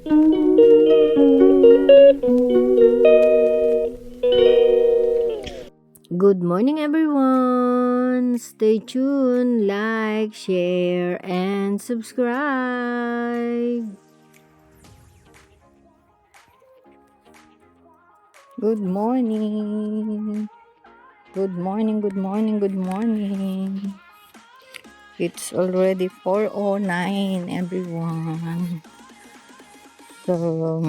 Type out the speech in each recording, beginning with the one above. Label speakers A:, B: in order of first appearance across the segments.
A: Good morning, everyone. Stay tuned, like, share, and subscribe. Good morning. Good morning, good morning, good morning. It's already 4:09, everyone. So,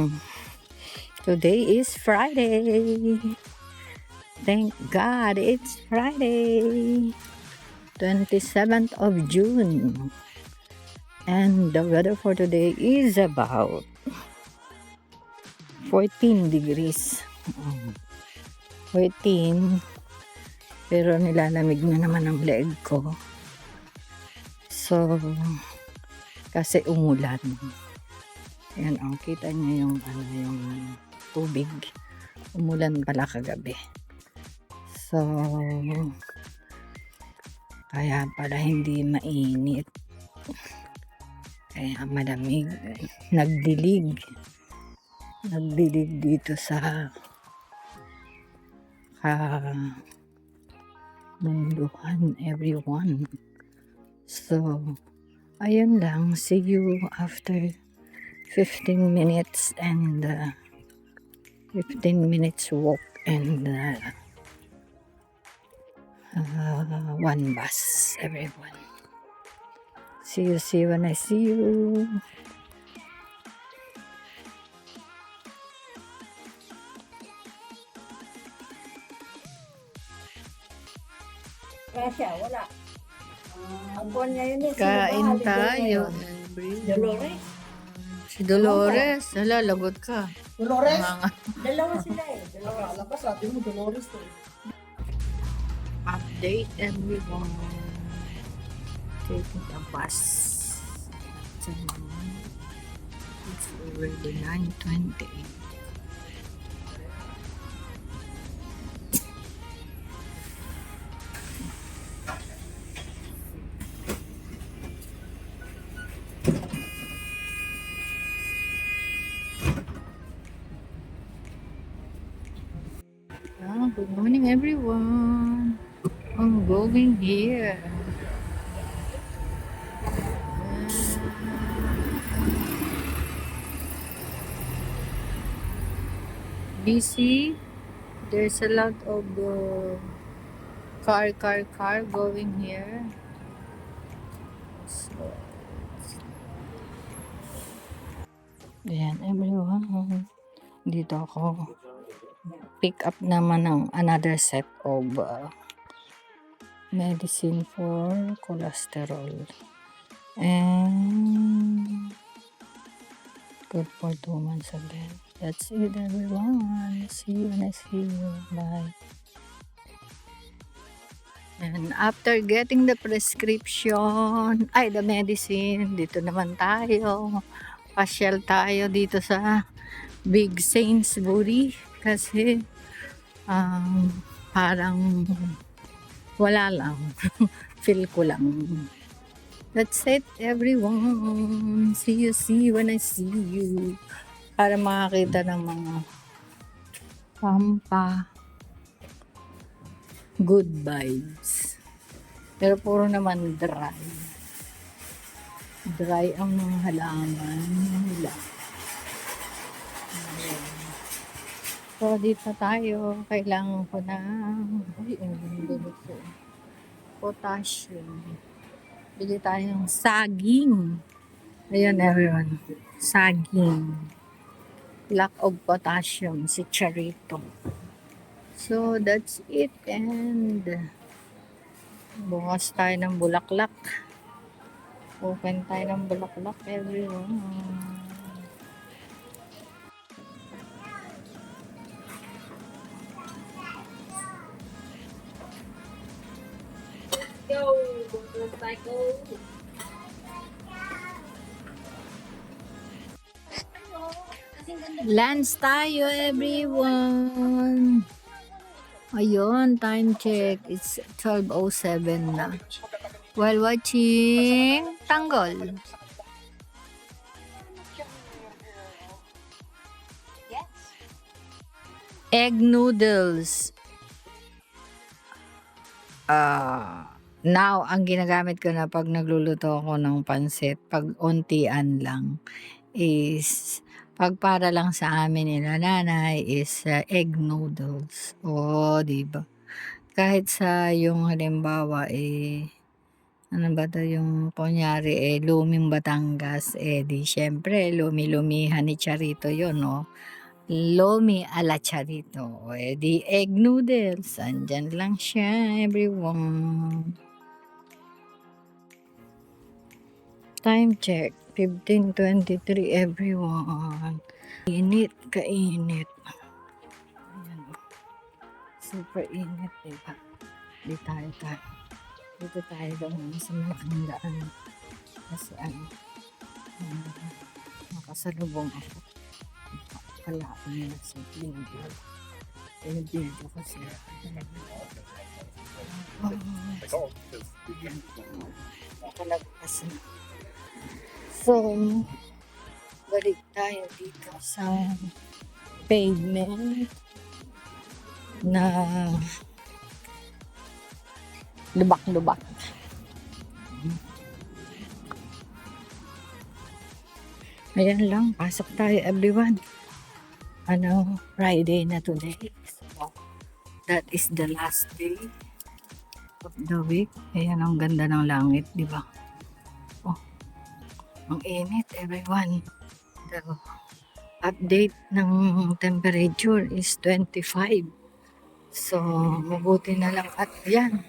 A: today is Friday. Thank God it's Friday, 27th of June. And the weather for today is about 14 degrees. 14. Pero nilalamig na naman ang leg ko. So, kasi umulan. Ayan, kita niyo yung, yung tubig. Umulan pala kagabi. So, kaya pala hindi mainit. Kaya malamig. Nagdilig dito sa munduhan, everyone. So, ayun lang. See you after 15 minutes and 15 minutes walk and one bus, everyone. See you when I see you.
B: Wala. Ang buwan niya yun eh.
A: Kain tayo.
B: Dolores?
A: Si Dolores. Hala, lagot ka.
B: Dolores?
A: Mga
B: Dalawa sila eh. Dalawa. Alam pa sabi mo Dolores to eh.
A: update everyone. Taking a bus. It's already 9:28. Good morning, everyone. I'm going here. Busy. There's a lot of car going here. So, ayan, everyone. Dito ako. Pick up naman ng another set of medicine for cholesterol. And good for 2 months again. That's it, everyone. See you when I see you. Bye. And after getting the prescription, the medicine, dito naman tayo. Pasyal tayo dito sa Big Sainsbury kasi parang wala lang. Feel ko lang. That's it, everyone. See you when I see you. Para makakita ng mga good vibes. Pero puro naman dry. Dry ang mga halaman nila. So, dito tayo. Kailangan ko ng potassium. Bili tayong saging. Ayan, everyone. Saging. Lack of potassium. Si Charito. So, that's it. And bukas tayo ng bulaklak. Open tayo ng bulaklak, everyone.
B: Go! Motorcycle!
A: Lunch tayo, everyone. Ayun, time check. It's 12:07 na. While watching Tanggol. Egg noodles. Now, ang ginagamit ko na pag nagluluto ako ng pansit, pag untian lang, is pag para lang sa amin nila nanay is egg noodles. O, di ba? Kahit sa yung halimbawa ano ba 'to yung kunyari luming Batangas, di siyempre lumi-lumihan ni Charito 'yun 'no. Lomi ala Charito, o di egg noodles, andiyan lang siya everyone. Time check, 15:23 everyone. Init, kainit. Ayan, super init, diba? Dito tayo lang sa Malandaan. Kasi makasalubong ako. Wala ako nila sa video. Video kasi. Nakalagpas na. So, balik tayo dito sa pavement na lubak-lubak. Ayan lang, pasok tayo everyone. Friday na today. So, that is the last day of the week. Ayan, ang ganda ng langit, di ba? Oh, ang init everyone. The update ng temperature is 25. So, mabuti na lang at yan,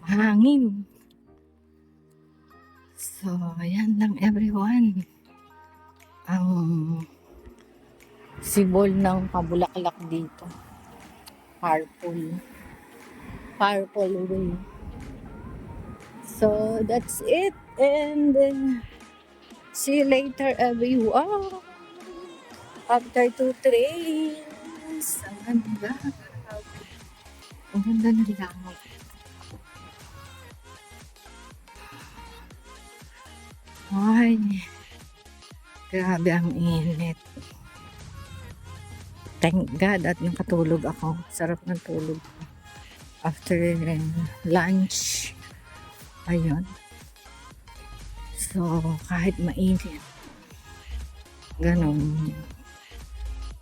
A: hangin. So, ayan lang everyone. Ang sibol ng pabulaklak dito. Purple way. So, that's it. And see you later everyone. After 2 trains. Ang ganda. Ang ganda ng langit. Ay, grabe ang init. Thank God at nakatulog ako. Sarap ng tulog. After lunch. Ayun. So, kahit mainit. Ganon.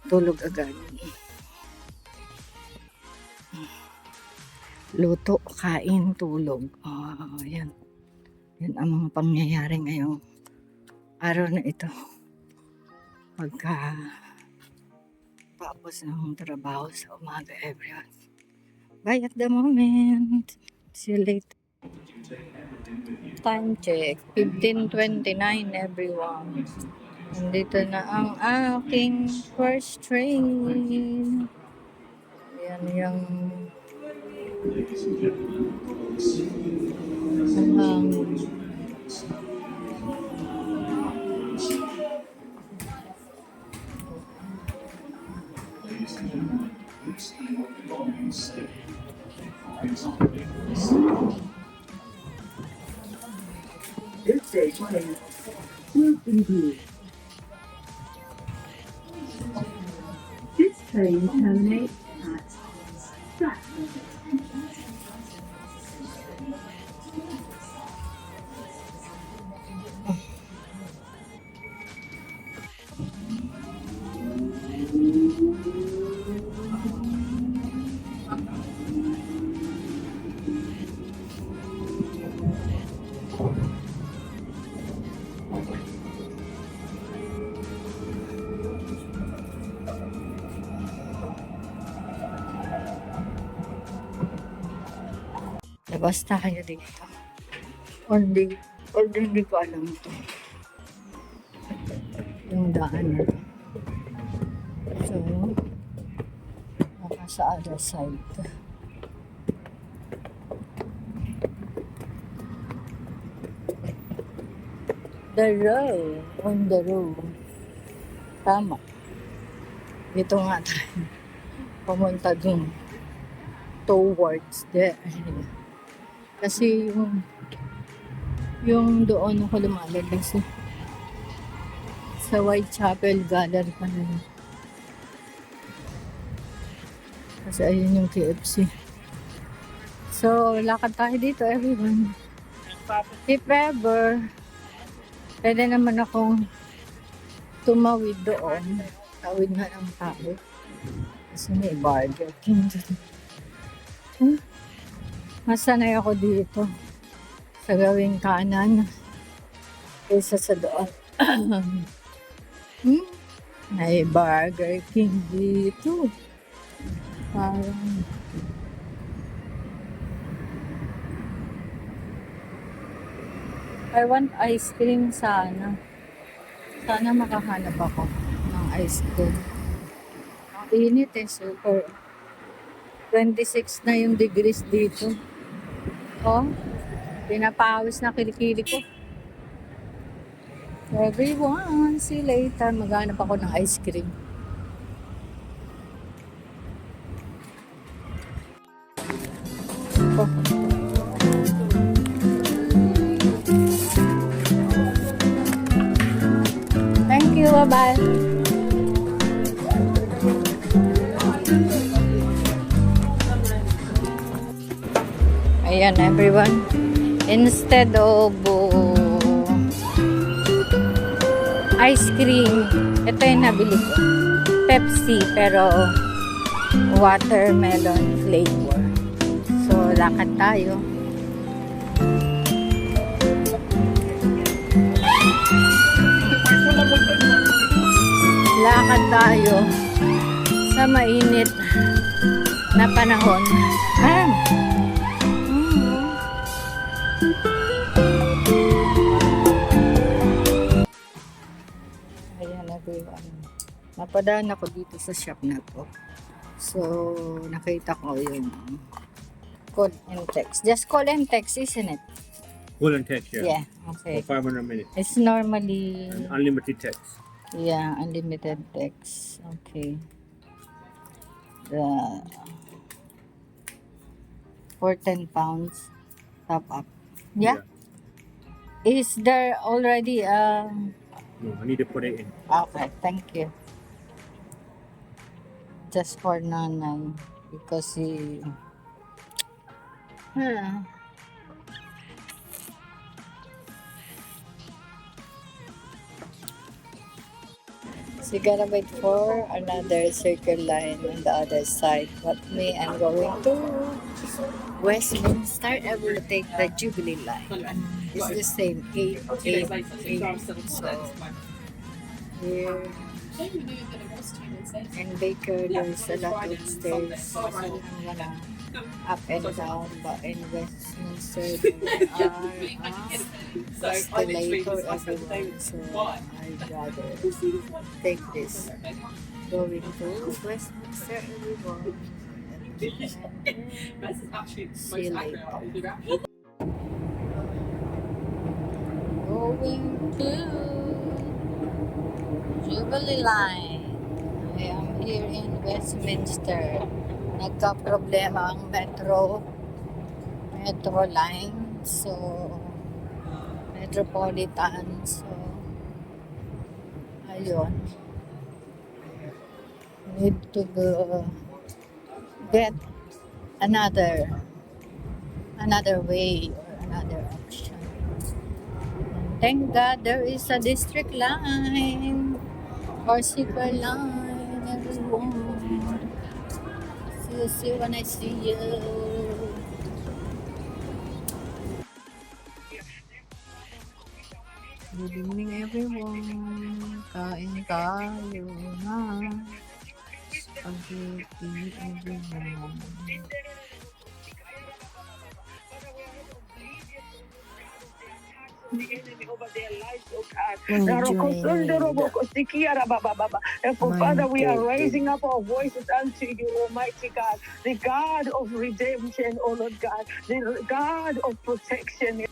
A: Tulog agad. Luto, kain, tulog. Yan. Yan ang mga pangyayari ngayong araw na ito. Pagka tapos ng trabaho sa umaga everyone. Bye at the moment. See you later. Time check. 15:29 everyone. Nandito na ang aking first train. Yan yung
C: This station will be This train terminates at Stratford.
A: labas tayo dito. Or hindi ko alam ito. Yung daan na to. So, naka sa other side. The road. On the road. Tama. Dito nga tayo. Pumunta dun. Towards there. Kasi yung doon ako lumalabas sa Whitechapel Gallery pa na yun. Kasi ayun yung KFC. So, lakad tayo dito, everyone. If ever, pwede naman akong tumawid doon. Tawid na ng tao. Kasi may Burger King dito. Masanay ako dito sa gawing kanan kaysa sa doon. May Burger King dito. Parang I want ice cream sana. Sana makahanap ako ng ice cream. Ang init super. 26 na yung degrees dito. Oh, pinapawis na kilikili ko. Everyone, see you later. Maghanap ako ng ice cream. Oh. Thank you, bye-bye. Ayan, everyone. Instead of ice cream, ito yung nabili ko. Pepsi, pero watermelon flavor. So, lakad tayo. Lakad tayo sa mainit na panahon. Ayan, everyone. Napadaan ako dito sa shop na to. So, nakita ko yung call and text. Just call and text, isn't it?
D: Call and text, yeah.
A: Yeah, okay.
D: For 500 minutes.
A: It's normally,
D: And unlimited text.
A: yeah, unlimited text. Okay. For 10 pounds, top up. Yeah? Is there already,
D: No, I need to put it in.
A: okay, thank you. Just for nanay. Because he, So you gotta wait for another circle line on the other side. But me, I'm going to Westminster. I will take the Jubilee line. It's the same, 8. So here and Baker, there's a lot of stairs. So I'm gonna up and down, but in Westminster there are escalator everywhere. So I'd rather take this. Going to Westminster everyone. See you later. Going to Jubilee Line. I am here in Westminster. Nagka-problema ang metro line. So, Metropolitan. So, ayun. Need to go get another way or another option. Thank God there is a district line or super line, everyone. See you when I see you. Good evening, everyone. Kain tayo na. Spaghetti, everyone.
E: The enemy over their lives, oh God. And for Father, we are raising up our voices unto you, Almighty God, the God of redemption, oh Lord God, the God of protection.